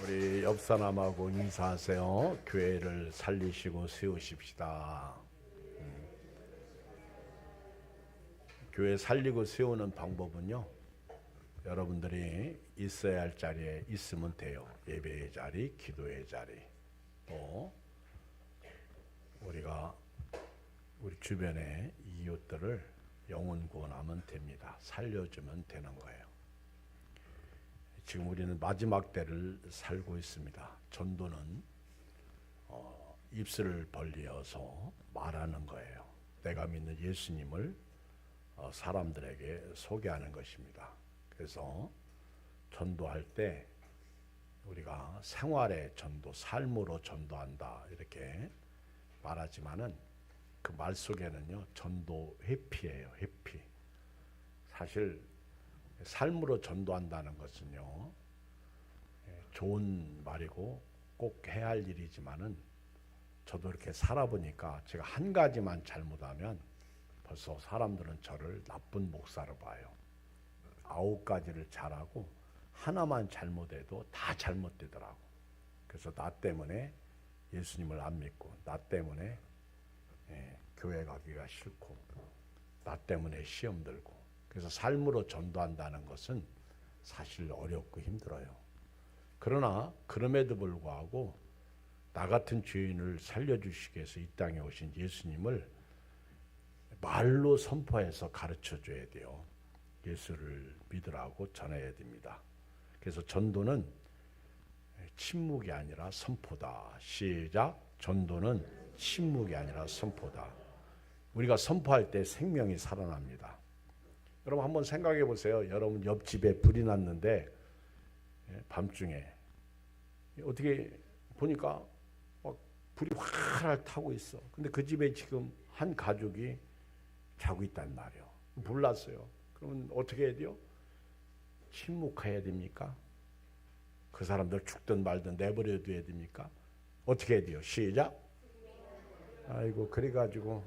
우리 옆 사람하고 인사하세요. 교회를 살리시고 세우십시다. 교회 살리고 세우는 방법은요, 여러분들이 있어야 할 자리에 있으면 돼요. 예배의 자리, 기도의 자리. 또 우리가 우리 주변의 이웃들을 영혼 구원하면 됩니다. 살려주면 되는 거예요. 지금 우리는 마지막 때를 살고 있습니다. 전도는 입술을 벌리어서 말하는 거예요. 내가 믿는 예수님을 사람들에게 소개하는 것입니다. 그래서 전도할 때 우리가 생활의 전도, 삶으로 전도한다 이렇게 말하지만은 그 말 속에는요, 전도 회피예요. 회피. 사실 삶으로 전도한다는 것은요, 좋은 말이고 꼭 해야 할 일이지만은 저도 이렇게 살아보니까 제가 한 가지만 잘못하면 벌써 사람들은 저를 나쁜 목사로 봐요. 9가지를 잘하고 하나만 잘못해도 다 잘못되더라고. 그래서 나 때문에 예수님을 안 믿고, 나 때문에 교회 가기가 싫고, 나 때문에 시험 들고. 그래서 삶으로 전도한다는 것은 사실 어렵고 힘들어요. 그러나 그럼에도 불구하고 나 같은 죄인을 살려주시기 위해서 이 땅에 오신 예수님을 말로 선포해서 가르쳐줘야 돼요. 예수를 믿으라고 전해야 됩니다. 그래서 전도는 침묵이 아니라 선포다. 시작. 전도는 침묵이 아니라 선포다. 우리가 선포할 때 생명이 살아납니다. 여러분 한번 생각해 보세요. 여러분 옆집에 불이 났는데 밤중에 어떻게 보니까 막 불이 활활 타고 있어. 근데 그 집에 지금 한 가족이 자고 있단 말이에요. 불 났어요. 그러면 어떻게 해야 돼요? 침묵해야 됩니까? 그 사람들 죽든 말든 내버려 둬야 됩니까? 어떻게 해야 돼요? 시작. 아이고 그래가지고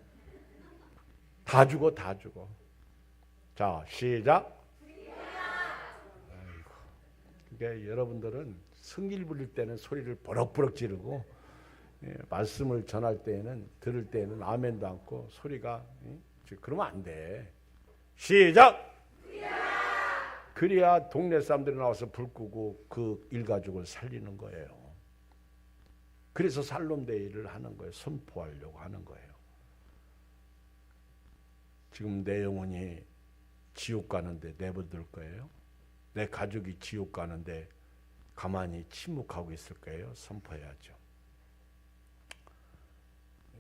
다 죽어. 자, 시작. 아이고. 그러니까 여러분들은 성질 부릴 때는 소리를 버럭버럭 지르고, 말씀을 전할 때에는, 들을 때에는 아멘도 않고 소리가, 그러면 안 돼. 시작. 그래야 동네 사람들이 나와서 불 끄고 그 일가족을 살리는 거예요. 그래서 살롬데이를 하는 거예요. 선포하려고 하는 거예요. 지금 내 영혼이 지옥 가는데 내버려둘 거예요? 내 가족이 지옥 가는데 가만히 침묵하고 있을 거예요? 선포해야죠.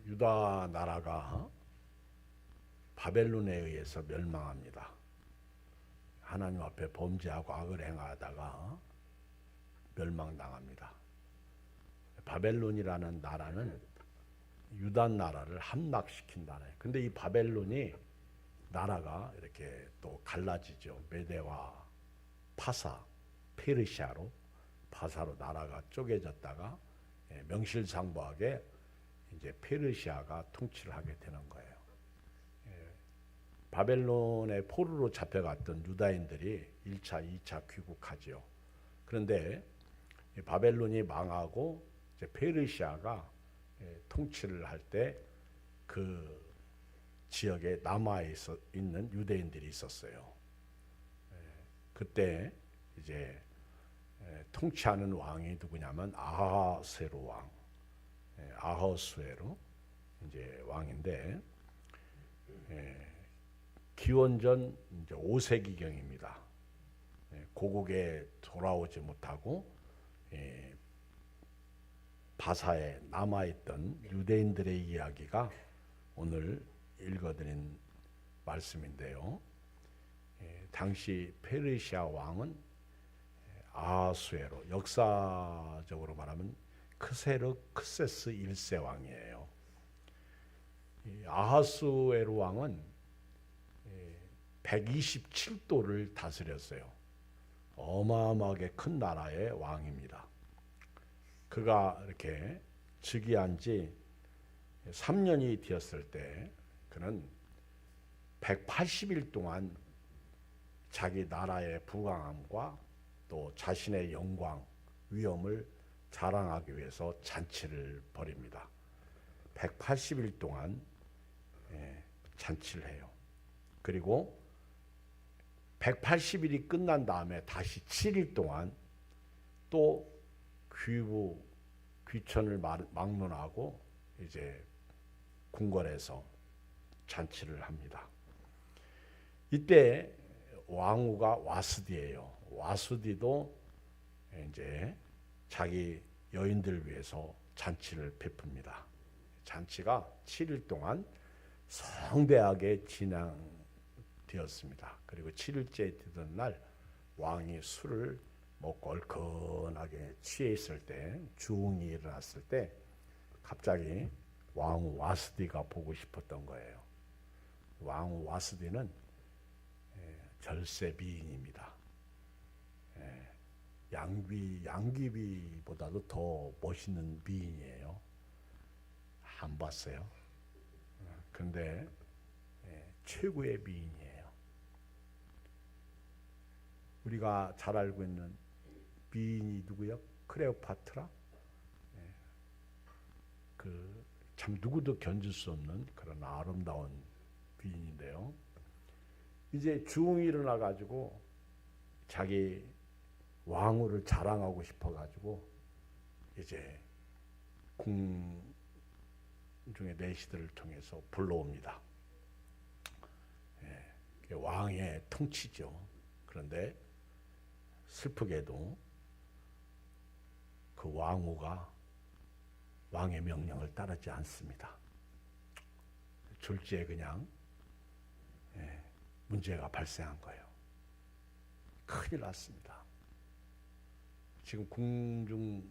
유다 나라가 바벨론에 의해서 멸망합니다. 하나님 앞에 범죄하고 악을 행하다가 멸망당합니다. 바벨론이라는 나라는 유다 나라를 함락시킨 나라예요. 근데 이 바벨론이 나라가 이렇게 또 갈라지죠. 메대와 파사, 페르시아로, 파사로 나라가 쪼개졌다가 명실상부하게 이제 페르시아가 통치를 하게 되는 거예요. 바벨론의 포로로 잡혀갔던 유다인들이 1차, 2차 귀국하죠. 그런데 바벨론이 망하고 이제 페르시아가 통치를 할 때 그 지역에 남아 있는 유대인들이 있었어요. 그때 이제 통치하는 왕이 누구냐면 아하스웨로 왕, 아하스웨로 이제 왕인데, 기원전 이제 5세기경입니다. 고국에 돌아오지 못하고 바사에 남아있던 유대인들의 이야기가 오늘 읽어드린 말씀인데요. 당시 페르시아 왕은 아하수에로, 역사적으로 말하면 크세르크세스 1세 왕이에요. 아하수에로 왕은 127도를 다스렸어요. 어마어마하게 큰 나라의 왕입니다. 그가 이렇게 즉위한 지 3년이 되었을 때 그는 180일 동안 자기 나라의 부강함과 또 자신의 영광, 위엄을 자랑하기 위해서 잔치를 벌입니다. 180일 동안 잔치를 해요. 그리고 180일이 끝난 다음에 다시 7일 동안 또 귀천을 막론하고 이제 궁궐에서 잔치를 합니다. 이때 왕후가 와스디예요. 와스디도 이제 자기 여인들 위해서 잔치를 베풉니다. 잔치가 7일 동안 성대하게 진행되었습니다. 그리고 7일째 되던 날 왕이 술을 먹고 얼큰하게 취해 있을 때, 주웅이 일어났을 때 갑자기 왕후 와스디가 보고 싶었던 거예요. 왕후 와스디는 절세 미인입니다. 양귀비보다도 더 멋있는 미인이에요. 안 봤어요. 그런데 최고의 미인이에요. 우리가 잘 알고 있는 미인이 누구요? 클레오파트라? 참 누구도 견딜 수 없는 그런 아름다운 미인인데요. 이제 주웅이 일어나 가지고 자기 왕후를 자랑하고 싶어 가지고 이제 궁중의 내시들을 통해서 불러옵니다. 왕의 통치죠. 그런데 슬프게도 그 왕후가 왕의 명령을 따르지 않습니다. 졸지에 그냥 문제가 발생한 거예요. 큰일 났습니다. 지금 궁중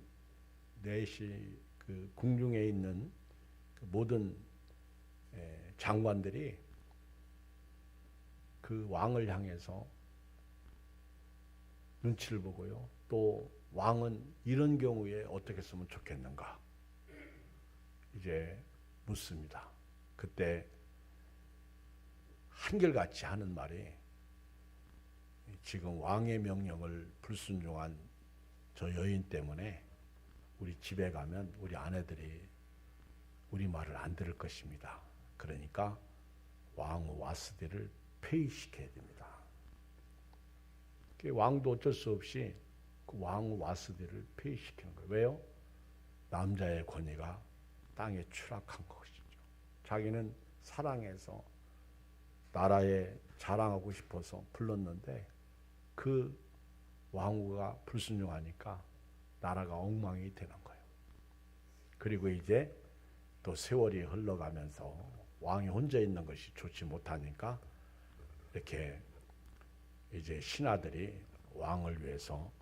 내시 그 궁중에 있는 그 모든 장관들이 그 왕을 향해서 눈치를 보고요. 또 왕은 이런 경우에 어떻게 했으면 좋겠는가 이제 묻습니다. 그때 한결같이 하는 말이 지금 왕의 명령을 불순종한 저 여인 때문에 우리 집에 가면 우리 아내들이 우리 말을 안 들을 것입니다. 그러니까 왕후 와스디를 폐위시켜야 됩니다. 왕도 어쩔 수 없이 그 왕후 와스디를 폐위시키는 거예요. 왜요? 남자의 권위가 땅에 추락한 것이죠. 자기는 사랑해서 나라에 자랑하고 싶어서 불렀는데 그 왕후가 불순종하니까 나라가 엉망이 되는 거예요. 그리고 이제 또 세월이 흘러가면서 왕이 혼자 있는 것이 좋지 못하니까 이렇게 이제 신하들이 왕을 위해서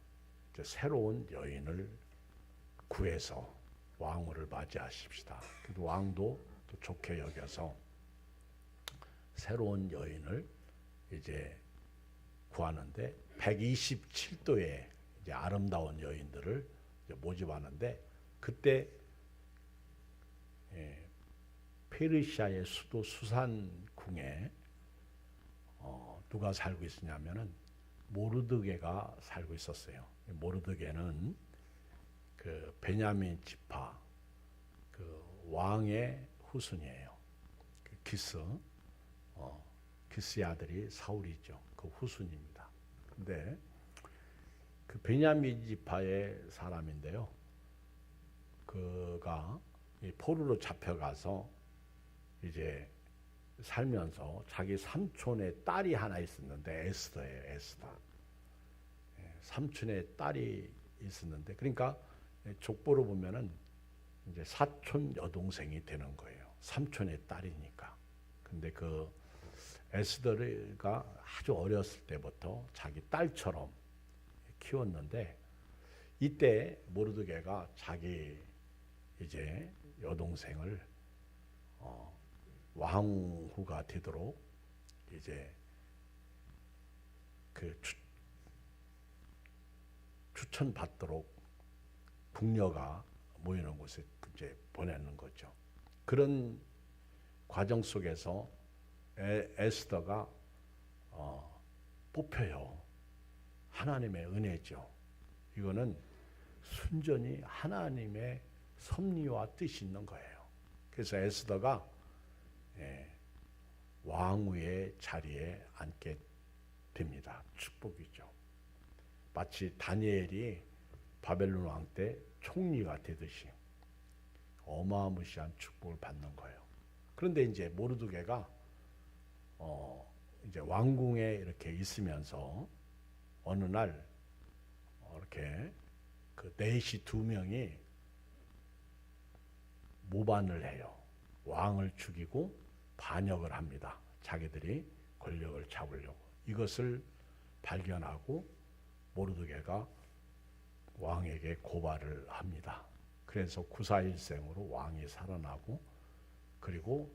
이제 새로운 여인을 구해서 왕후를 맞이하십시다. 그래도 왕도 또 좋게 여겨서 새로운 여인을 이제 구하는데 127도의 이제 아름다운 여인들을 이제 모집하는데 그때 페르시아의 수도 수산궁에 누가 살고 있었냐면은 모르드게가 살고 있었어요. 모르드게는 그 베냐민 지파 그 왕의 후손이에요. 그 기스의 아들이 사울이죠. 그 후손입니다. 근데 그 베냐민 지파의 사람인데요. 그가 포로로 잡혀가서 이제 살면서 자기 삼촌의 딸이 하나 있었는데 에스더예요. 에스더. 삼촌의 딸이 있었는데 그러니까 족보로 보면은 이제 사촌 여동생이 되는 거예요. 삼촌의 딸이니까. 근데 그 에스더가 아주 어렸을 때부터 자기 딸처럼 키웠는데 이때 모르드게가 자기 이제 여동생을 왕후가 되도록 이제 그 추천받도록 궁녀가 모이는 곳에 이제 보내는 거죠. 그런 과정 속에서 에스더가 뽑혀요. 하나님의 은혜죠. 이거는 순전히 하나님의 섭리와 뜻이 있는 거예요. 그래서 에스더가 왕후의 자리에 앉게 됩니다. 축복이죠. 마치 다니엘이 바벨론 왕 때 총리가 되듯이 어마무시한 축복을 받는 거예요. 그런데 이제 모르드게가 이제 왕궁에 이렇게 있으면서 어느 날 이렇게 그 내시 두 명이 모반을 해요. 왕을 죽이고 반역을 합니다. 자기들이 권력을 잡으려고. 이것을 발견하고 모르드게가 왕에게 고발을 합니다. 그래서 구사일생으로 왕이 살아나고, 그리고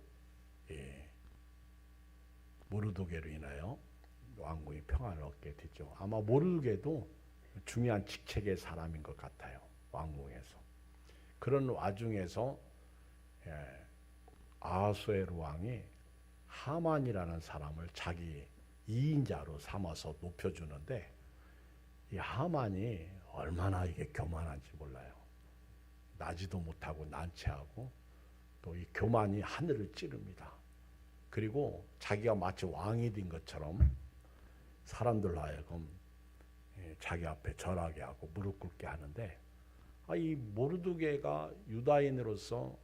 모르드게로 인하여 왕궁이 평안을 얻게 됐죠. 아마 모르드게도 중요한 직책의 사람인 것 같아요. 왕궁에서. 그런 와중에서 아하수에로 왕이 하만이라는 사람을 자기 2인자로 삼아서 높여주는데, 이 하만이 얼마나 이게 교만한지 몰라요. 나지도 못하고 난처하고, 또 이 교만이 하늘을 찌릅니다. 그리고 자기가 마치 왕이 된 것처럼 사람들로 하여금 자기 앞에 절하게 하고 무릎 꿇게 하는데, 이 모르드게가 유다인으로서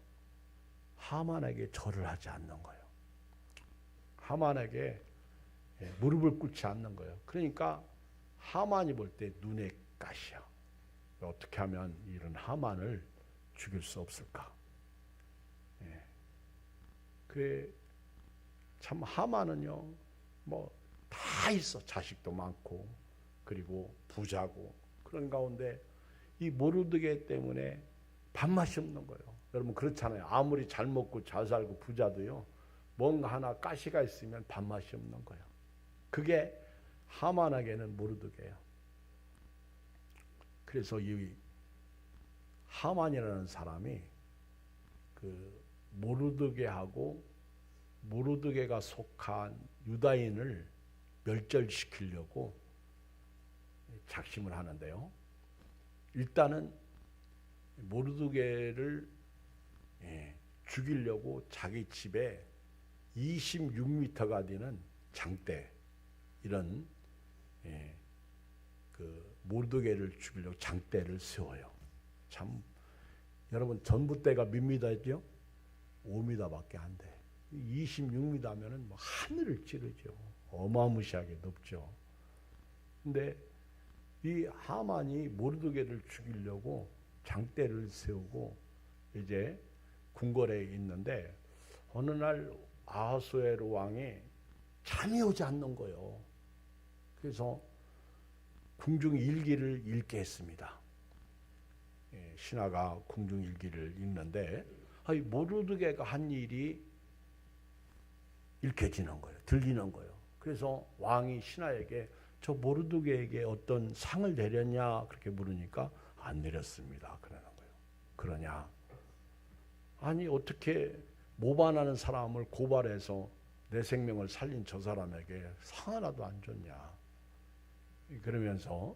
하만에게 절을 하지 않는 거예요. 하만에게 무릎을 꿇지 않는 거예요. 그러니까 하만이 볼 때 눈에 가시야. 어떻게 하면 이런 하만을 죽일 수 없을까? 그래, 참 하만은요, 뭐 다 있어. 자식도 많고, 그리고 부자고, 그런 가운데 이 모르드게 때문에 밥맛이 없는 거예요. 여러분 그렇잖아요. 아무리 잘 먹고 잘 살고 부자도요, 뭔가 하나 가시가 있으면 밥맛이 없는 거예요. 그게 하만에게는 모르드게예요. 그래서 이 하만이라는 사람이 그 모르드게하고 모르드게가 속한 유다인을 멸절시키려고 작심을 하는데요. 일단은 모르드게를 죽이려고 자기 집에 26m가 되는 장대, 이런 그 모르드게를 죽이려고 장대를 세워요. 참 여러분 전봇대가 몇 미터죠? 5m밖에 안 돼. 26m면은 뭐 하늘을 찌르죠. 어마무시하게 높죠. 근데 이 하만이 모르드게를 죽이려고 장대를 세우고 이제 궁궐에 있는데, 어느 날 아하수에로 왕이 잠이 오지 않는 거예요. 그래서 궁중 일기를 읽게 했습니다. 신하가 궁중 일기를 읽는데 모르드게가 한 일이 읽혀지는 거예요. 들리는 거예요. 그래서 왕이 신하에게 저 모르드게에게 어떤 상을 내렸냐 그렇게 물으니까 안 내렸습니다. 그러는 거예요. 그러냐? 아니 어떻게 모반하는 사람을 고발해서 내 생명을 살린 저 사람에게 상 하나도 안 줬냐? 그러면서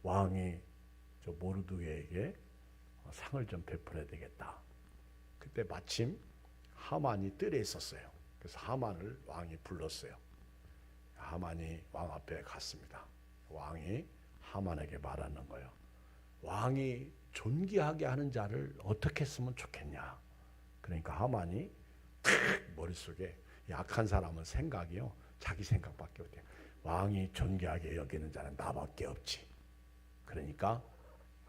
왕이 저 모르드게에게 상을 좀 베풀어야 되겠다. 그때 마침 하만이 뜰에 있었어요. 그래서 하만을 왕이 불렀어요. 하만이 왕 앞에 갔습니다. 왕이 하만에게 말하는 거예요. 왕이 존귀하게 하는 자를 어떻게 했으면 좋겠냐. 그러니까 하만이 머릿속에, 약한 사람은 생각이요, 자기 생각밖에 없대요. 왕이 존귀하게 여기는 자는 나밖에 없지. 그러니까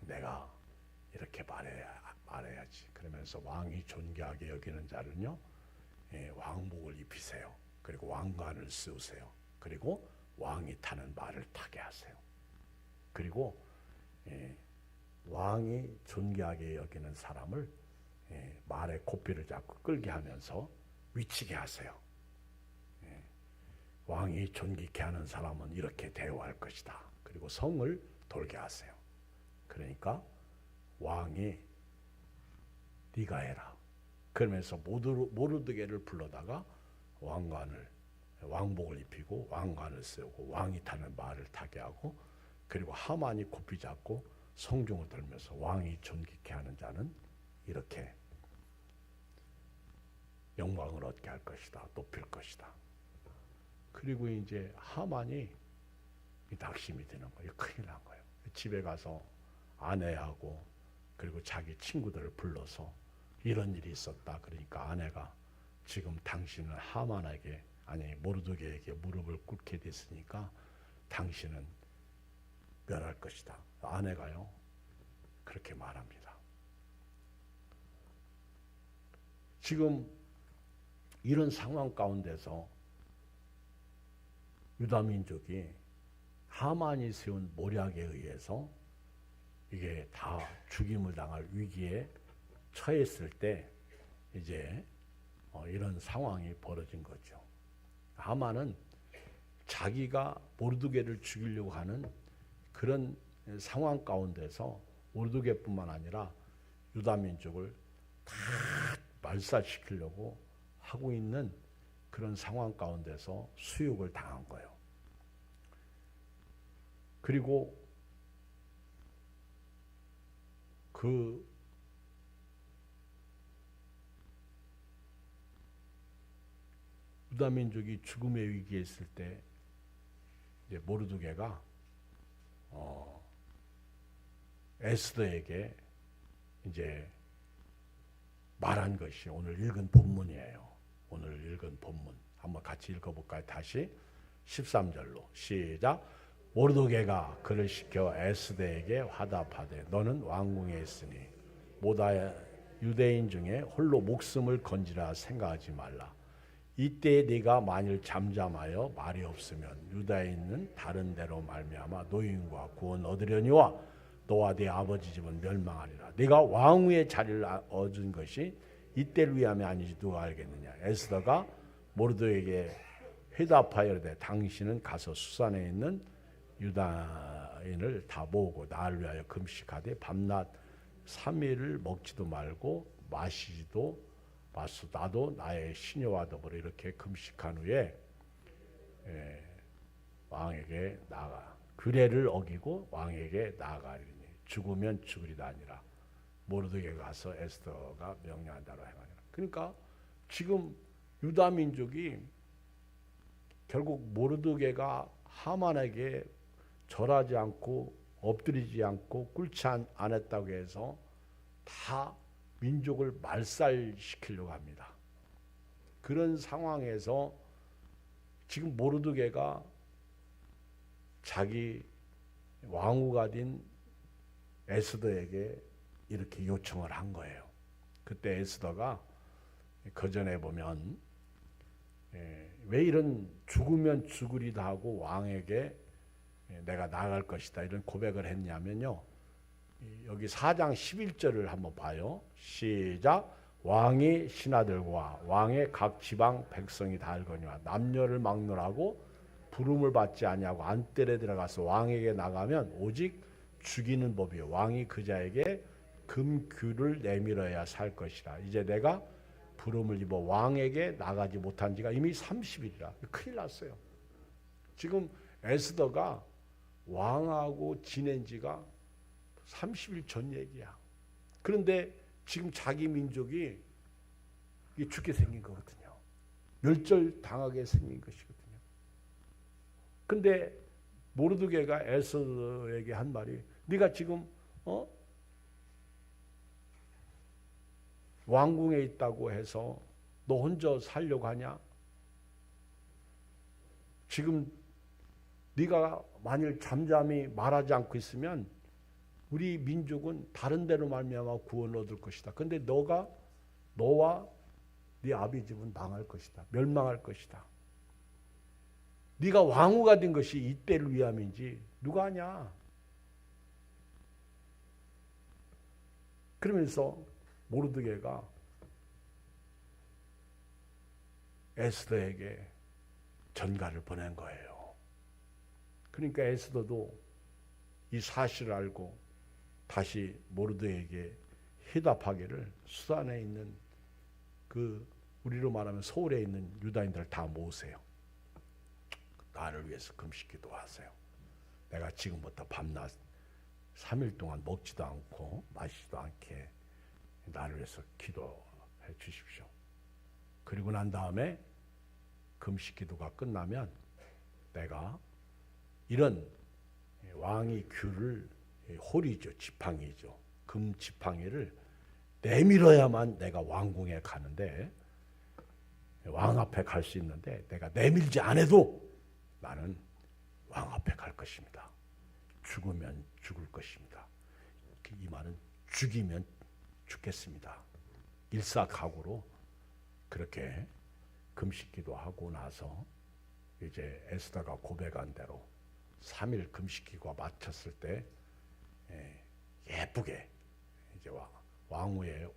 내가 이렇게 말해야지. 그러면서 왕이 존귀하게 여기는 자는요, 왕복을 입히세요. 그리고 왕관을 씌우세요. 그리고 왕이 타는 말을 타게 하세요. 그리고 왕이 존귀하게 여기는 사람을 말에 고삐를 잡고 끌게 하면서 위치게 하세요. 왕이 존귀케 하는 사람은 이렇게 대우할 것이다. 그리고 성을 돌게 하세요. 그러니까 왕이 네가 해라. 그러면서 모르드게를 불러다가 왕복을 입히고 왕관을 세우고 왕이 타는 말을 타게 하고 그리고 하만이 고삐 잡고 성중을 들면서 왕이 존귀케 하는 자는 이렇게 영광을 얻게 할 것이다. 높일 것이다. 그리고 이제 하만이 낙심이 되는 거예요. 큰일 난 거예요. 집에 가서 아내하고 그리고 자기 친구들을 불러서 이런 일이 있었다. 그러니까 아내가 지금 당신은 하만에게 아니 모르드게에게 무릎을 꿇게 됐으니까 당신은 멸할 것이다. 아내가요 그렇게 말합니다. 지금 이런 상황 가운데서 유다 민족이 하만이 세운 모략에 의해서 이게 다 죽임을 당할 위기에 처했을 때 이제 이런 상황이 벌어진 거죠. 하만은 자기가 모르드게를 죽이려고 하는 그런 상황 가운데서 모르드게뿐만 아니라 유다 민족을 다 말살시키려고 하고 있는 그런 상황 가운데서 수욕을 당한 거예요. 그리고 그 유다 민족이 죽음의 위기에 있을 때 이제 모르드게가 에스더에게 이제 말한 것이 오늘 읽은 본문이에요. 오늘 읽은 본문 한번 같이 읽어볼까요? 다시 13절로 시작. 모르드게가 그를 시켜 에스더에게 화답하되 너는 왕궁에 있으니 모다 유대인 중에 홀로 목숨을 건지라 생각하지 말라. 이때 네가 만일 잠잠하여 말이 없으면 유다에 있는 다른 데로 말미암아 노임과 구원 얻으려니와 너와 네 아버지 집은 멸망하리라. 네가 왕후의 자리를 얻은 것이 이때를 위함이 아니지 누가 알겠느냐. 에스더가 모르드게에게 회답하여 이르되 당신은 가서 수산에 있는 유다인을 다 모으고 나를 위하여 금식하되 밤낮 3일을 먹지도 말고 마시지도 마소. 나도 나의 시녀와 더불어 이렇게 금식한 후에 왕에게 나아가 규례를 어기고 왕에게 나아가리니 죽으면 죽으리다 아니라 모르드게가 가서 에스더가 명령한 대로 행하니라. 그러니까 지금 유다 민족이 결국 모르드게가 하만에게 절하지 않고 엎드리지 않고 꿇지 않았다고 해서 다 민족을 말살시키려고 합니다. 그런 상황에서 지금 모르드게가 자기 왕후가 된 에스더에게 이렇게 요청을 한 거예요. 그때 에스더가 그 전에 보면 왜 이런 죽으면 죽으리다 하고 왕에게 내가 나아갈 것이다 이런 고백을 했냐면요. 여기 4장 11절을 한번 봐요. 시작. 왕이 신하들과 왕의 각 지방 백성이 다 알거니와 남녀를 막론하고 부름을 받지 아니하고 안뜰에 들어가서 왕에게 나가면 오직 죽이는 법이요 왕이 그 자에게 금규를 내밀어야 살 것이라. 이제 내가 부름을 입어 왕에게 나가지 못한 지가 이미 30일이라. 큰일 났어요. 지금 에스더가 왕하고 지낸 지가 30일 전 얘기야. 그런데 지금 자기 민족이 죽게 생긴 거거든요. 멸절당하게 생긴 것이거든요. 근데 모르드게가 에스더에게 한 말이 네가 지금 왕궁에 있다고 해서 너 혼자 살려고 하냐? 지금 네가 만일 잠잠히 말하지 않고 있으면 우리 민족은 다른 데로 말미암아 구원을 얻을 것이다. 근데 너와 네 아비 집은 망할 것이다. 멸망할 것이다. 네가 왕후가 된 것이 이때를 위함인지 누가 아냐? 그러면서 모르드게가 에스더에게 전가를 보낸 거예요. 그러니까 에스더도 이 사실을 알고 다시 모르드게에게 회답하기를 수단에 있는 그 우리로 말하면 서울에 있는 유다인들을 다 모으세요. 나를 위해서 금식 기도하세요. 내가 지금부터 밤낮 3일 동안 먹지도 않고 마시지도 않게 나를 위해서 기도해 주십시오. 그리고 난 다음에 금식 기도가 끝나면 내가 이런 왕이 귤을, 홀이죠, 지팡이죠, 금 지팡이를 내밀어야만 내가 왕궁에 가는데, 왕 앞에 갈 수 있는데 내가 내밀지 않아도 나는 왕 앞에 갈 것입니다. 죽으면 죽을 것입니다. 이 말은 죽이면 죽겠습니다. 일사각오로 그렇게 금식기도 하고 나서 이제 에스더가 고백한 대로 3일 금식기가 마쳤을 때 예쁘게 이제 왕후의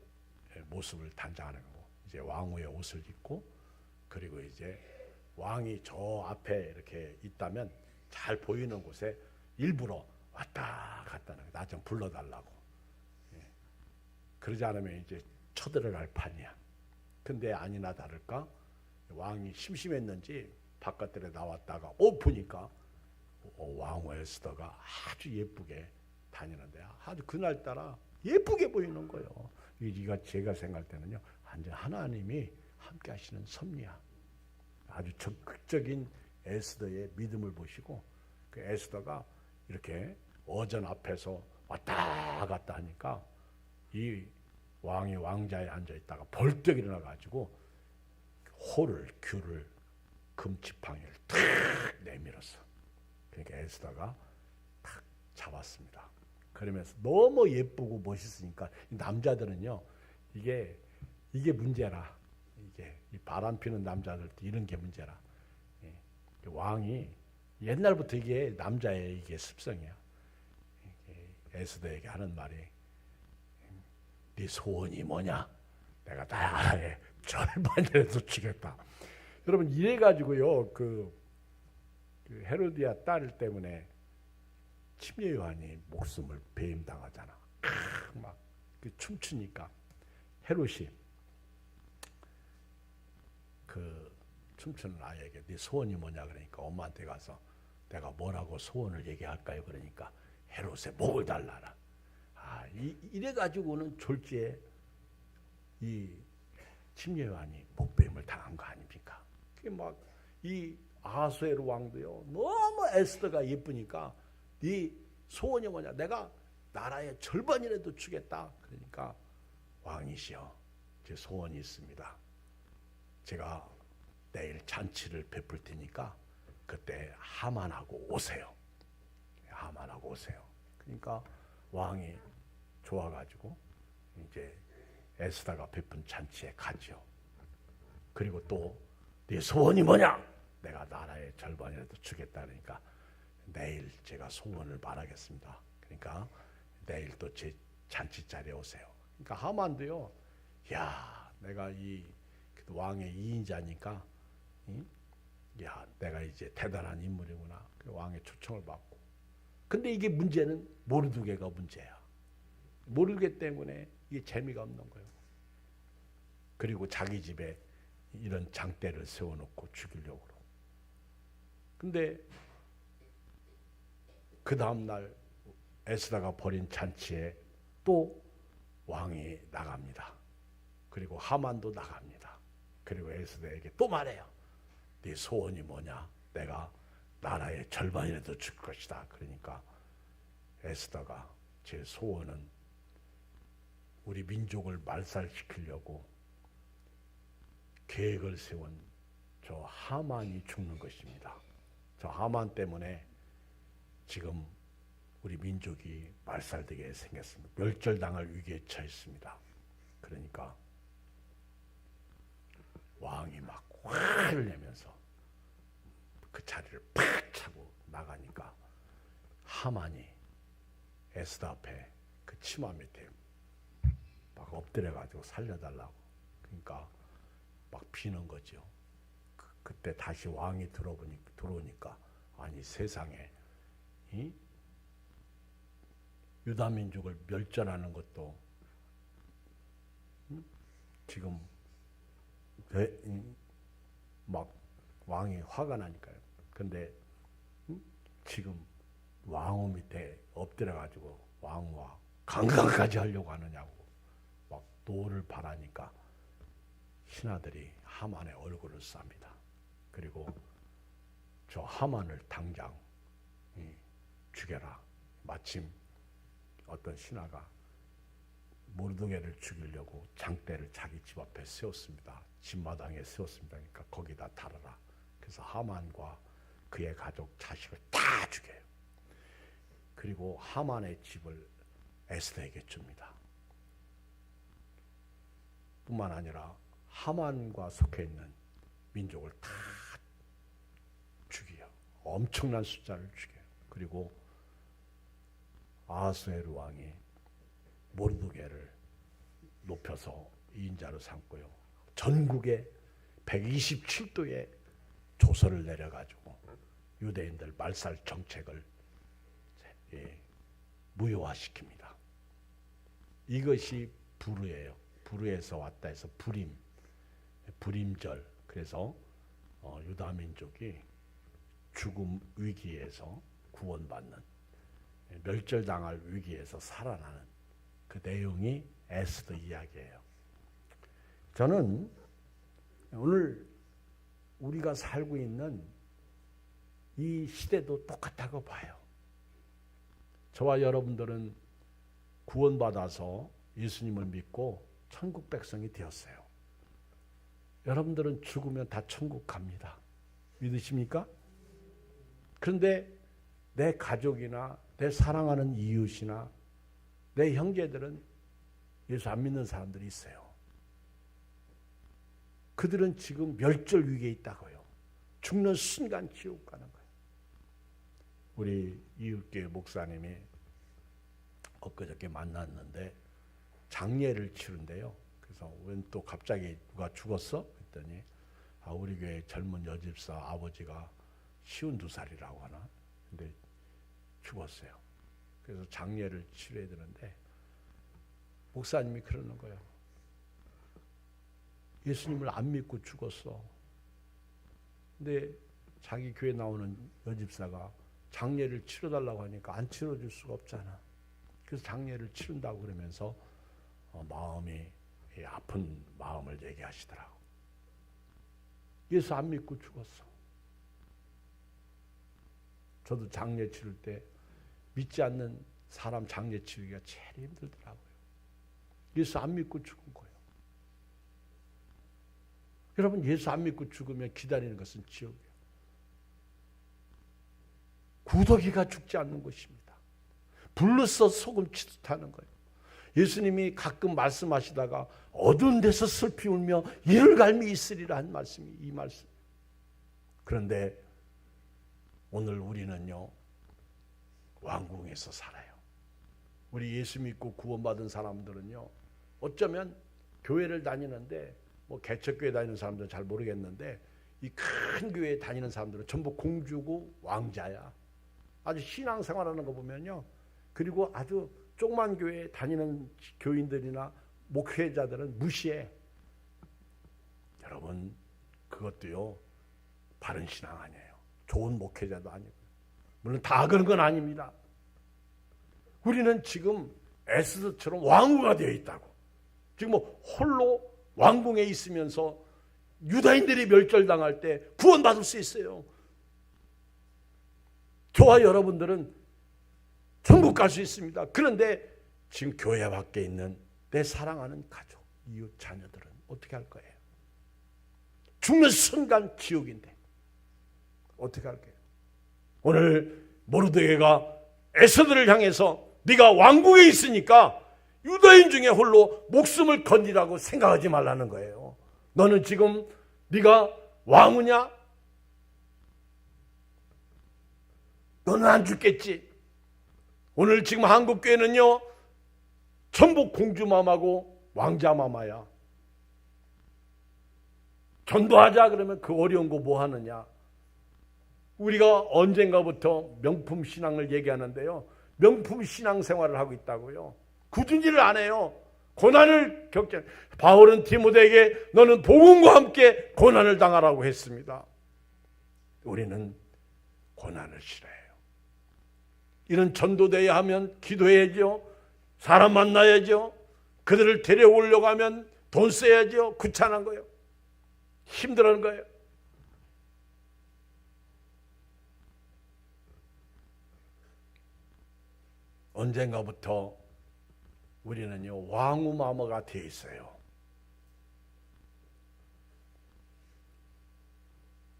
모습을 단장하는 거고, 이제 왕후의 옷을 입고, 그리고 이제 왕이 저 앞에 이렇게 있다면 잘 보이는 곳에 일부러 왔다 갔다 하는 거야. 나 좀 불러달라고. 그러지 않으면 이제 쳐들어갈 판이야. 근데 아니나 다를까 왕이 심심했는지 바깥들에 나왔다가 보니까 왕후 에스더가 아주 예쁘게 다니는데 아주 그날따라 예쁘게 보이는 거예요. 이가 제가 생각할 때는요, 완전 하나님이 함께 하시는 섭리야. 아주 적극적인 에스더의 믿음을 보시고, 그 에스더가 이렇게 어전 앞에서 왔다 갔다 하니까 이 왕이 왕자에 앉아 있다가 벌떡 일어나 가지고 홀을, 귤을, 금지팡이를 탁 내밀었어. 그러니까 에스더가 탁 잡았습니다. 그러면서 너무 예쁘고 멋있으니까 남자들은요, 이게 문제라. 이게 이 바람 피는 남자들도 이런 게 문제라. 왕이 옛날부터 이게 남자의 이게 습성이야. 에스더에게 하는 말이, 네 소원이 뭐냐? 내가 나의 절반이라도 주겠다. 여러분, 이래 가지고요, 그 헤로디아 딸 때문에 침례 요한이 목숨을 배임당하잖아. 막 춤추니까 헤롯이 그 춤추는 아이에게 네 소원이 뭐냐 그러니까 엄마한테 가서 내가 뭐라고 소원을 얘기할까요? 그러니까 헤롯의 목을 달라라. 이래 가지고는 졸지에 이 침례 요한이 목배임을 당한 거 아닙니까? 그게 막 이 아하수에로 왕도요, 너무 에스더가 예쁘니까 네 소원이 뭐냐? 내가 나라의 절반이라도 주겠다. 그러니까 왕이시여, 제 소원이 있습니다. 제가 내일 잔치를 베풀 테니까 그때 하만하고 오세요. 하만하고 오세요. 그러니까 왕이 좋아가지고 이제 에스더가 베푼 잔치에 가죠. 그리고 또 네 소원이 뭐냐? 내가 나라의 절반이라도 주겠다. 그러니까 내일 제가 소원을 말하겠습니다. 그러니까 내일 또 제 잔치 자리에 오세요. 그러니까 하만도요, 야, 내가 이 왕의 2인자니까, 야, 내가 이제 대단한 인물이구나. 왕의 초청을 받고. 근데 이게 문제는 모르드게가 문제야. 모르드게 때문에 이게 재미가 없는 거예요. 그리고 자기 집에 이런 장대를 세워놓고 죽이려고 그러고. 근데 그 다음날 에스더가 벌인 잔치에 또 왕이 나갑니다. 그리고 하만도 나갑니다. 그리고 에스더에게 또 말해요. 네 소원이 뭐냐? 내가 나라의 절반이라도 줄 것이다. 그러니까 에스더가 제 소원은 우리 민족을 말살시키려고 계획을 세운 저 하만이 죽는 것입니다. 저 하만 때문에 지금 우리 민족이 말살되게 생겼습니다. 멸절당할 위기에 처했습니다. 그러니까 왕이 막 화를 내면서 그 자리를 팍 차고 나가니까 하만이 에스더 앞에 그 치마 밑에 막 엎드려가지고 살려달라고. 그러니까 막 비는 거죠. 그때 다시 왕이 들어오니까 아니 세상에 유다 민족을 멸절하는 것도 지금 막 왕이 화가 나니까요. 근데 지금 왕후 밑에 엎드려가지고 왕후와 강간까지 하려고 하느냐고 막 노를 바라니까 신하들이 하만의 얼굴을 쌉니다. 그리고 저 하만을 당장 죽여라. 마침 어떤 신하가 모르드게를 죽이려고 장대를 자기 집 앞에 세웠습니다. 집마당에 세웠습니다. 그러니까 거기다 달아라. 그래서 하만과 그의 가족, 자식을 다 죽여요. 그리고 하만의 집을 에스더에게 줍니다. 뿐만 아니라 하만과 속해 있는 민족을 다 죽여요. 엄청난 숫자를 죽여요. 그리고 아하수에르 왕이 모르드게를 높여서 이인자로 삼고요. 전국에 127도의 조서를 내려가지고 유대인들 말살 정책을 무효화시킵니다. 이것이 부르예요. 부르에서 왔다 해서 불임절. 그래서 유다 민족이 죽음 위기에서 구원받는, 멸절당할 위기에서 살아나는 그 내용이 에스더 이야기예요. 저는 오늘 우리가 살고 있는 이 시대도 똑같다고 봐요. 저와 여러분들은 구원받아서 예수님을 믿고 천국 백성이 되었어요. 여러분들은 죽으면 다 천국 갑니다. 믿으십니까? 그런데 내 가족이나 내 사랑하는 이웃이나 내 형제들은 예수 안 믿는 사람들이 있어요. 그들은 지금 멸절 위기에 있다고요. 죽는 순간 지옥 가는 거예요. 우리 이웃교회 목사님이 엊그저께 만났는데 장례를 치른대요. 그래서 웬 또 갑자기 누가 죽었어? 했더니 우리 교회 젊은 여집사 아버지가 52살이라고 하나? 근데 죽었어요. 그래서 장례를 치러야 되는데 목사님이 그러는 거예요. 예수님을 안 믿고 죽었어. 근데 자기 교회 나오는 여집사가 장례를 치러달라고 하니까 안 치러줄 수가 없잖아. 그래서 장례를 치른다고 그러면서 마음이 아픈 마음을 얘기하시더라고. 예수 안 믿고 죽었어. 저도 장례 치를 때 믿지 않는 사람 장례 치르기가 제일 힘들더라고요. 예수 안 믿고 죽은 거예요. 여러분, 예수 안 믿고 죽으면 기다리는 것은 지옥이에요. 구더기가 죽지 않는 것입니다. 불로써 소금 치듯 하는 거예요. 예수님이 가끔 말씀하시다가 어두운 데서 슬피 울며 이를 갈미 있으리라 한 말씀이 이 말씀. 그런데 오늘 우리는요, 왕궁에서 살아요. 우리 예수 믿고 구원받은 사람들은요, 어쩌면 교회를 다니는데 개척교회 다니는 사람들은 잘 모르겠는데 이 큰 교회에 다니는 사람들은 전부 공주고 왕자야. 아주 신앙생활하는 거 보면요. 그리고 아주 조그만 교회에 다니는 교인들이나 목회자들은 무시해. 여러분, 그것도요, 바른 신앙 아니에요. 좋은 목회자도 아니고. 물론 다 그런 건 아닙니다. 우리는 지금 에스더처럼 왕후가 되어 있다고. 지금 홀로 왕궁에 있으면서 유다인들이 멸절당할 때 구원받을 수 있어요. 저와 여러분들은 천국 갈 수 있습니다. 그런데 지금 교회 밖에 있는 내 사랑하는 가족, 이웃, 자녀들은 어떻게 할 거예요? 죽는 순간 지옥인데 어떻게 할 거예요? 오늘 모르드게가 에스더를 향해서 네가 왕궁에 있으니까 유다인 중에 홀로 목숨을 건지라고 생각하지 말라는 거예요. 너는 지금 네가 왕후냐? 너는 안 죽겠지. 오늘 지금 한국교회는요, 전부 공주마마고 왕자마마야. 전도하자 그러면 그 어려운 거 뭐 하느냐. 우리가 언젠가부터 명품 신앙을 얘기하는데요, 명품 신앙 생활을 하고 있다고요. 굳은 일을 안 해요. 고난을 겪자. 바울은 디모데에게 너는 복음과 함께 고난을 당하라고 했습니다. 우리는 고난을 싫어해요. 이런 전도돼야 하면 기도해야죠. 사람 만나야죠. 그들을 데려오려고 하면 돈 써야죠. 귀찮은 거예요. 힘들어하는 거예요. 언젠가부터 우리는요 왕우마마가 되어 있어요.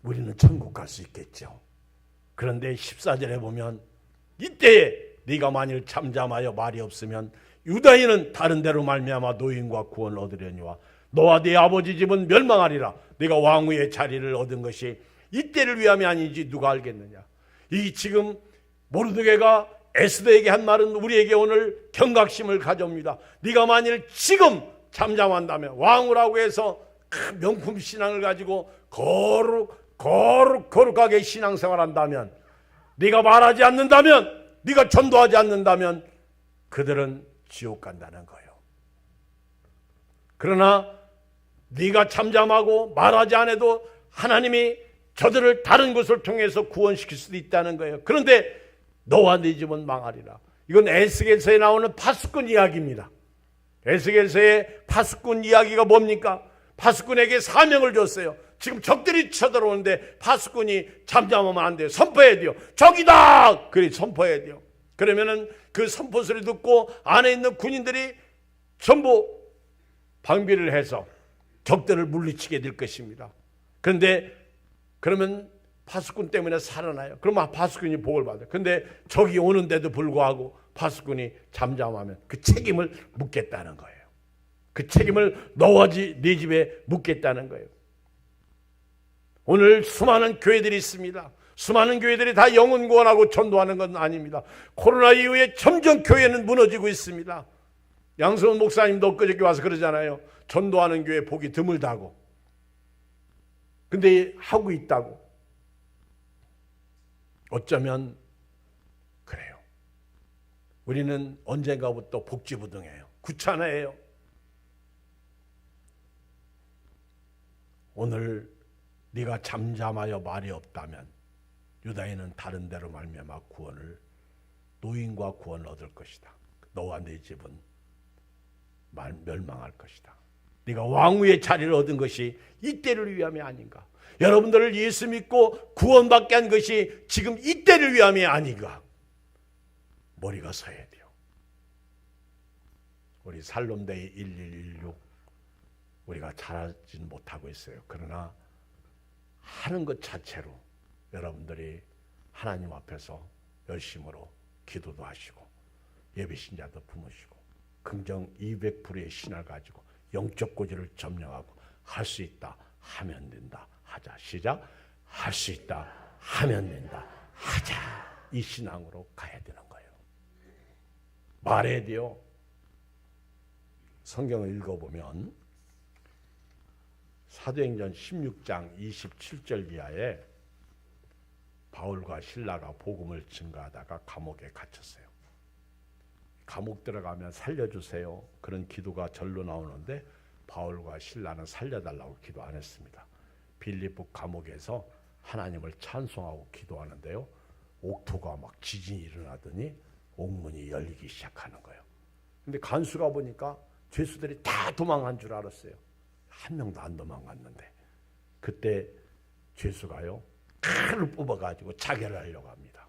우리는 천국 갈 수 있겠죠. 그런데 14절에 보면 이때에 네가 만일 잠잠하여 말이 없으면 유다인은 다른 데로 말미암아 노인과 구원을 얻으려니와 너와 네 아버지 집은 멸망하리라. 네가 왕후의 자리를 얻은 것이 이때를 위함이 아닌지 누가 알겠느냐. 이 지금 모르드게가 에스더에게 한 말은 우리에게 오늘 경각심을 가져옵니다. 네가 만일 지금 잠잠한다면 왕후라고 해서 명품 신앙을 가지고 거룩하게 신앙생활한다면, 네가 말하지 않는다면, 네가 전도하지 않는다면 그들은 지옥 간다는 거예요. 그러나 네가 잠잠하고 말하지 않아도 하나님이 저들을 다른 곳을 통해서 구원시킬 수도 있다는 거예요. 그런데 너와 네 집은 망하리라. 이건 에스겔서에 나오는 파수꾼 이야기입니다. 에스겔서의 파수꾼 이야기가 뭡니까? 파수꾼에게 사명을 줬어요. 지금 적들이 쳐들어오는데 파수꾼이 잠잠하면 안 돼요. 선포해야 돼요. 적이다! 그리 선포해야 돼요. 그러면은 그 선포 소리 듣고 안에 있는 군인들이 전부 방비를 해서 적들을 물리치게 될 것입니다. 그런데 그러면 파수꾼 때문에 살아나요. 그러면 파수꾼이 복을 받아요. 그런데 적이 오는데도 불구하고 파수꾼이 잠잠하면 그 책임을 묻겠다는 거예요. 그 책임을 너와 네 집에 묻겠다는 거예요. 오늘 수많은 교회들이 있습니다. 수많은 교회들이 다 영혼 구원하고 전도하는 건 아닙니다. 코로나 이후에 점점 교회는 무너지고 있습니다. 양승원 목사님도 엊그저께 와서 그러잖아요. 전도하는 교회 보기 드물다고. 근데 하고 있다고. 어쩌면 그래요. 우리는 언젠가부터 복지부동해요. 귀찮아해요. 오늘 네가 잠잠하여 말이 없다면 유다인은 다른 데로 말미암아 노인과 구원을 얻을 것이다. 너와 네 집은 멸망할 것이다. 네가 왕후의 자리를 얻은 것이 이때를 위함이 아닌가. 여러분들을 예수 믿고 구원받게 한 것이 지금 이때를 위함이 아닌가. 머리가 서야 돼요. 우리 살롬데이 1116 우리가 잘하지는 못하고 있어요. 그러나 하는 것 자체로 여러분들이 하나님 앞에서 열심으로 기도도 하시고 예배신자도 품으시고 긍정 200%의 신을 가지고 영적 고지를 점령하고 할 수 있다 하면 된다 하자. 시작. 할 수 있다 하면 된다 하자. 이 신앙으로 가야 되는 거예요. 말해야 돼요. 성경을 읽어보면 사도행전 16장 27절 이하에 바울과 실라가 복음을 증거하다가 감옥에 갇혔어요. 감옥 들어가면 살려주세요. 그런 기도가 절로 나오는데 바울과 실라는 살려달라고 기도 안 했습니다. 빌립보 감옥에서 하나님을 찬송하고 기도하는데요. 옥토가 막 지진이 일어나더니 옥문이 열리기 시작하는 거예요. 근데 간수가 보니까 죄수들이 다 도망간 줄 알았어요. 한 명도 안 도망갔는데 그때 죄수가요 칼을 뽑아가지고 자결을 하려고 합니다.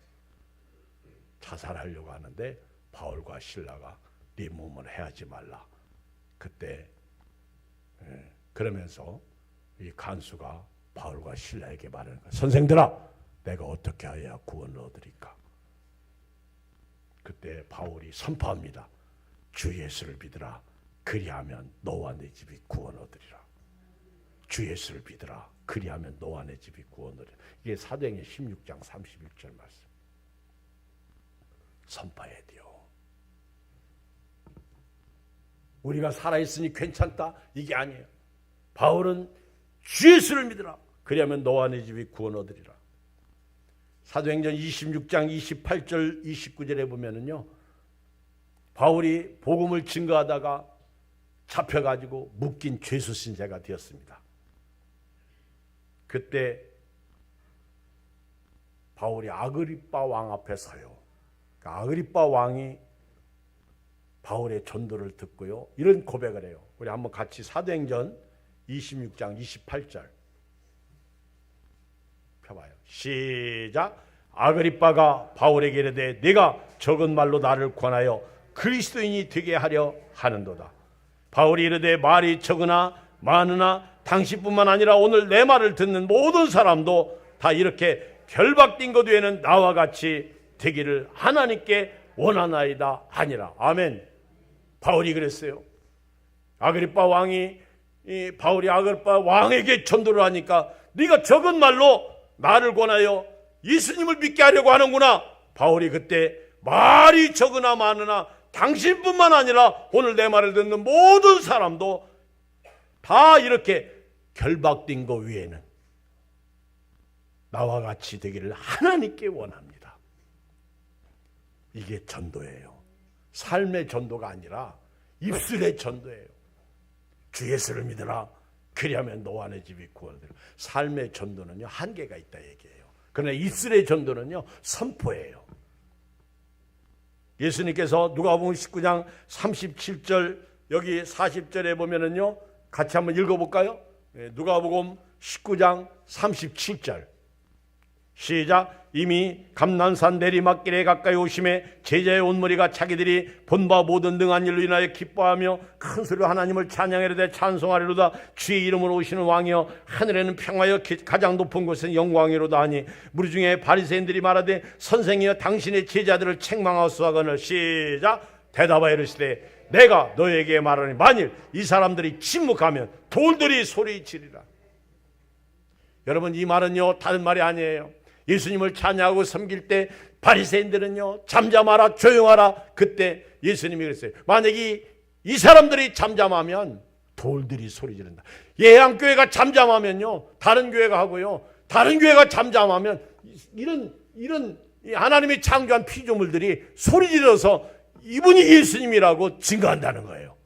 자살하려고 하는데 바울과 실라가 네 몸을 해하지 말라. 그때 그러면서 이 간수가 바울과 실라에게 말하는 거야. 선생들아, 내가 어떻게 해야 구원을 얻으리까? 그때 바울이 선포합니다. 주 예수를 믿으라. 그리하면 너와 내 집이 구원 얻으리라. 주 예수를 믿으라. 그리하면 너와 내 집이 구원 얻으리라. 이게 사도행전 16장 31절 말씀. 선포해야 돼요. 우리가 살아있으니 괜찮다 이게 아니에요. 바울은 주 예수를 믿으라. 그리하면 너와 내 집이 구원 얻으리라. 사도행전 26장 28절 29절에 보면은요. 바울이 복음을 증거하다가 잡혀가지고 묶인 죄수 신세가 되었습니다. 그때 바울이 아그리빠 왕 앞에 서요. 아그리빠 왕이 바울의 전도를 듣고요, 이런 고백을 해요. 우리 한번 같이 사도행전 26장 28절 펴봐요. 시작. 아그리빠가 바울에게 이르되 네가 적은 말로 나를 권하여 그리스도인이 되게 하려 하는도다. 바울이 이르되 말이 적으나 많으나 당신뿐만 아니라 오늘 내 말을 듣는 모든 사람도 다 이렇게 결박된 것 외에는 나와 같이 되기를 하나님께 원하나이다 하니라. 아멘. 바울이 그랬어요. 아그리빠 왕이 바울이 아그리빠 왕에게 전도를 하니까 네가 적은 말로 나를 권하여 예수님을 믿게 하려고 하는구나. 바울이 그때 말이 적으나 많으나 당신뿐만 아니라 오늘 내 말을 듣는 모든 사람도 다 이렇게 결박된 것 위에는 나와 같이 되기를 하나님께 원합니다. 이게 전도예요. 삶의 전도가 아니라 입술의 전도예요. 주 예수를 믿으라. 그리하면 너와 내 집이 구원되리라. 삶의 전도는요, 한계가 있다 얘기예요. 그러나 입술의 전도는요, 선포예요. 예수님께서 누가복음 19장 37절 여기 40절에 보면은요, 같이 한번 읽어볼까요? 누가복음 19장 37절 시작. 이미 감난산 내리막길에 가까이 오심에 제자의 온 무리가 자기들이 본 바 모든 능한 일로 인하여 기뻐하며 큰 소리로 하나님을 찬양하려되 찬송하리로다. 주의 이름으로 오시는 왕이여 하늘에는 평화여 가장 높은 곳은 영광이로다 하니 무리 중에 바리새인들이 말하되 선생이여 당신의 제자들을 책망하소서거늘. 시작. 대답하여 이르시되 내가 너에게 말하니 만일 이 사람들이 침묵하면 돌들이 소리 지르리라. 여러분, 이 말은요 다른 말이 아니에요. 예수님을 찬양하고 섬길 때 바리새인들은요 잠잠하라 조용하라. 그때 예수님이 그랬어요. 만약에 이 사람들이 잠잠하면 돌들이 소리 지른다. 예양교회가 잠잠하면요 다른 교회가 하고요, 다른 교회가 잠잠하면 이런 하나님이 창조한 피조물들이 소리 지르서 이분이 예수님이라고 증거한다는 거예요.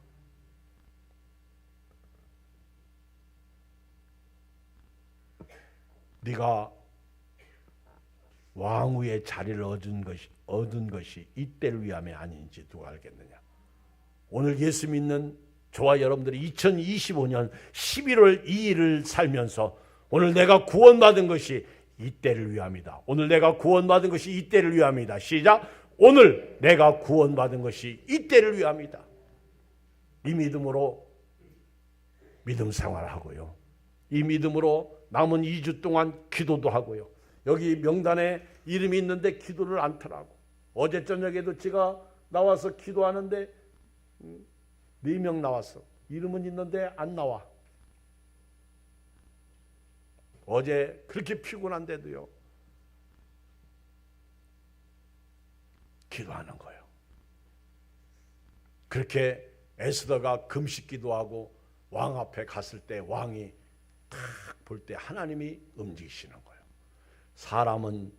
네가 왕후의 자리를 얻은 것이 이때를 위함이 아닌지 누가 알겠느냐. 오늘 예수 믿는 저와 여러분들이 2025년 11월 2일을 살면서 오늘 내가 구원받은 것이 이때를 위함이다. 오늘 내가 구원받은 것이 이때를 위함이다. 시작. 오늘 내가 구원받은 것이 이때를 위함이다. 이 믿음으로 믿음 생활을 하고요, 이 믿음으로 남은 2주 동안 기도도 하고요. 여기 명단에 이름이 있는데 기도를 않더라고. 어제 저녁에도 제가 나와서 기도하는데 4명 나왔어. 이름은 있는데 안 나와. 어제 그렇게 피곤한데도요 기도하는 거예요. 그렇게 에스더가 금식 기도하고 왕 앞에 갔을 때 왕이 딱 볼 때 하나님이 움직이시는 거예요. 사람은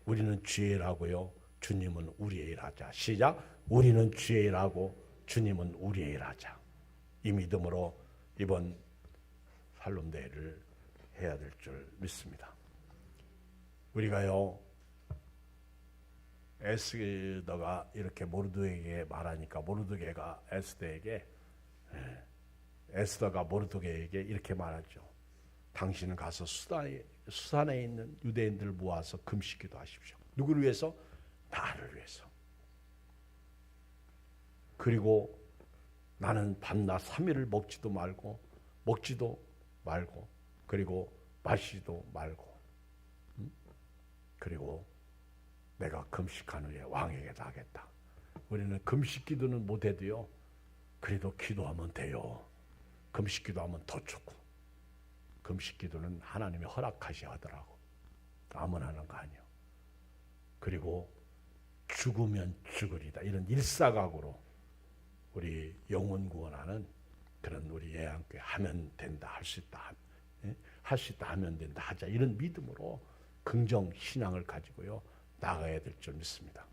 우리는 주의 일하고요, 주님은 우리의 일하자. 시작. 우리는 주의 일하고 주님은 우리의 일하자. 이 믿음으로 이번 살롬대회를 해야 될 줄 믿습니다. 우리가요 에스더가 이렇게 모르드게에게 말하니까 모르드게가 에스더가 모르드게에게 이렇게 말하죠. 당신은 가서 수산에 있는 유대인들 모아서 금식기도 하십시오. 누구를 위해서? 나를 위해서. 그리고 나는 밤낮 3일을 먹지도 말고 그리고 마시지도 말고 그리고 내가 금식한 후에 왕에게 나가겠다. 우리는 금식 기도는 못해도요 그래도 기도하면 돼요. 금식 기도하면 더 좋고, 금식 기도는 하나님이 허락하셔야 하더라고. 아무나 하는 거 아니에요. 그리고 죽으면 죽으리다. 이런 일사각오로 우리 영혼 구원하는 그런 우리 예양교회 하면 된다, 할 수 있다, 할 수 있다, 하면 된다, 하자. 이런 믿음으로 긍정 신앙을 가지고요 나가야 될 줄 믿습니다.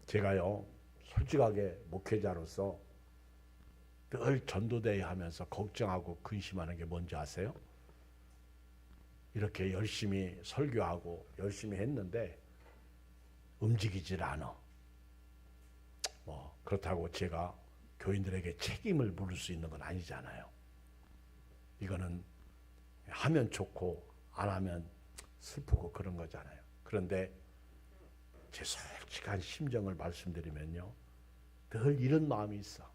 제가요 솔직하게 목회자로서 늘 전도대회 하면서 걱정하고 근심하는 게 뭔지 아세요? 이렇게 열심히 설교하고 열심히 했는데 움직이질 않아. 그렇다고 제가 교인들에게 책임을 물을 수 있는 건 아니잖아요. 이거는 하면 좋고 안 하면 슬프고 그런 거잖아요. 그런데 제 솔직한 심정을 말씀드리면요, 늘 이런 마음이 있어.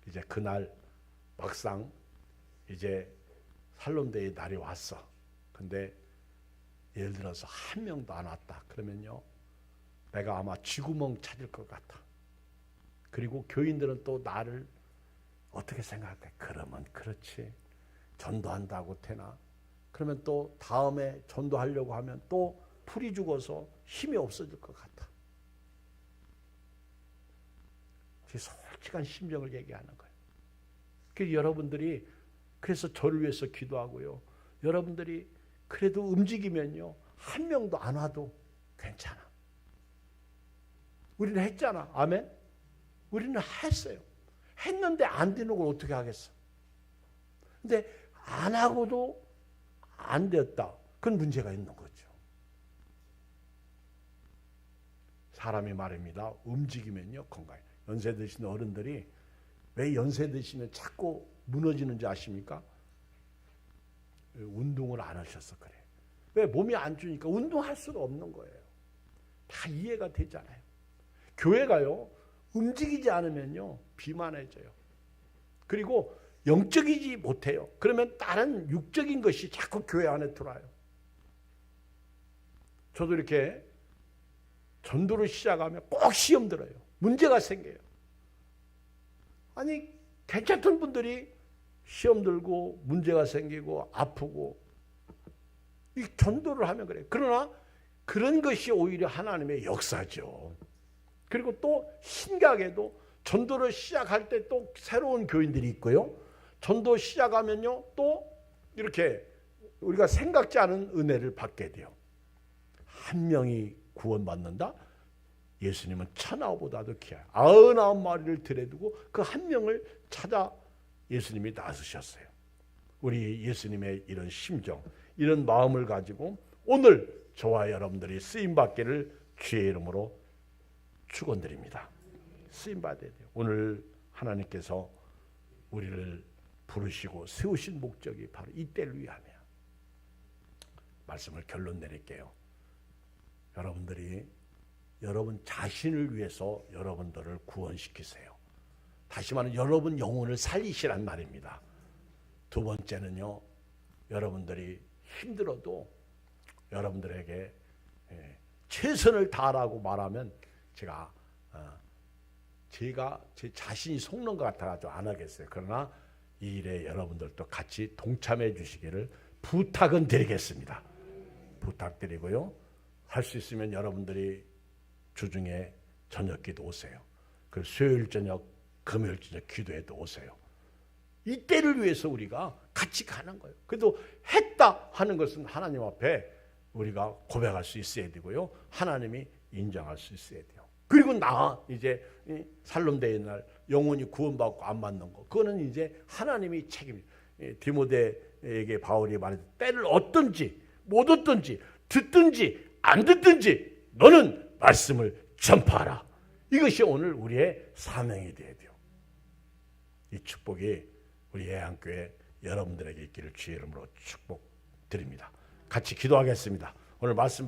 이제 그날 막상 이제 살롬대의 날이 왔어. 근데 예를 들어서 한 명도 안 왔다 그러면요, 내가 아마 쥐구멍 찾을 것 같아. 그리고 교인들은 또 나를 어떻게 생각해? 그러면 그렇지, 전도한다고 되나? 그러면 또 다음에 전도하려고 하면 또 풀이 죽어서 힘이 없어질 것 같아. 제 솔직한 심정을 얘기하는 거예요. 그래서 여러분들이 그래서 저를 위해서 기도하고요, 여러분들이 그래도 움직이면요, 한 명도 안 와도 괜찮아. 우리는 했잖아. 아멘? 우리는 했어요. 했는데 안 되는 걸 어떻게 하겠어? 근데 안 하고도 안 됐다. 그건 문제가 있는 거죠. 사람이 말입니다. 움직이면요, 건강해. 연세 드신 어른들이 왜 연세 드시면 자꾸 무너지는지 아십니까? 운동을 안 하셔서 그래. 왜? 몸이 안 주니까 운동할 수가 없는 거예요. 다 이해가 되잖아요. 교회가요, 움직이지 않으면요, 비만해져요. 그리고 영적이지 못해요. 그러면 다른 육적인 것이 자꾸 교회 안에 들어와요. 저도 이렇게 전도를 시작하면 꼭 시험 들어요. 문제가 생겨요. 아니, 괜찮던 분들이 시험 들고 문제가 생기고 아프고, 이 전도를 하면 그래요. 그러나 그런 것이 오히려 하나님의 역사죠. 그리고 또 신기하게도 전도를 시작할 때 또 새로운 교인들이 있고요, 전도 시작하면요, 또 이렇게 우리가 생각지 않은 은혜를 받게 돼요. 한 명이 구원받는다? 예수님은 1000아보다도 귀해요. 99마리를 들여두고 그 한 명을 찾아 예수님이 나서셨어요. 우리 예수님의 이런 심정, 이런 마음을 가지고 오늘 저와 여러분들이 쓰임받기를 주의 이름으로 축원드립니다. 쓰임받아야 돼요. 오늘 하나님께서 우리를 부르시고 세우신 목적이 바로 이때를 위함이에요. 말씀을 결론 내릴게요. 여러분들이 여러분 자신을 위해서 여러분들을 구원시키세요. 다시 말하면 여러분 영혼을 살리시란 말입니다. 두 번째는요, 여러분들이 힘들어도 여러분들에게 최선을 다하라고 말하면 제가 제 자신이 속는 것 같아가지고 안 하겠어요. 그러나 이 일에 여러분들도 같이 동참해 주시기를 부탁은 드리겠습니다. 부탁드리고요, 할 수 있으면 여러분들이 주중에 저녁 기도 오세요. 그 수요일 저녁, 금요일 저녁 기도에도 오세요. 이때를 위해서 우리가 같이 가는 거예요. 그래도 했다 하는 것은 하나님 앞에 우리가 고백할 수 있어야 되고요, 하나님이 인정할 수 있어야 돼요. 그리고 이제 살롬대의 날 영혼이 구원받고 안 받는 거, 그거는 이제 하나님이 책임이에요. 디모데에게 바울이 말했듯 때를 얻든지 못 얻든지 듣든지 안 듣든지 너는 말씀을 전파하라. 이것이 오늘 우리의 사명이 되어야 돼요. 이 축복이 우리 예한교회 여러분들에게 있기를 주의 이름으로 축복드립니다. 같이 기도하겠습니다. 오늘 말씀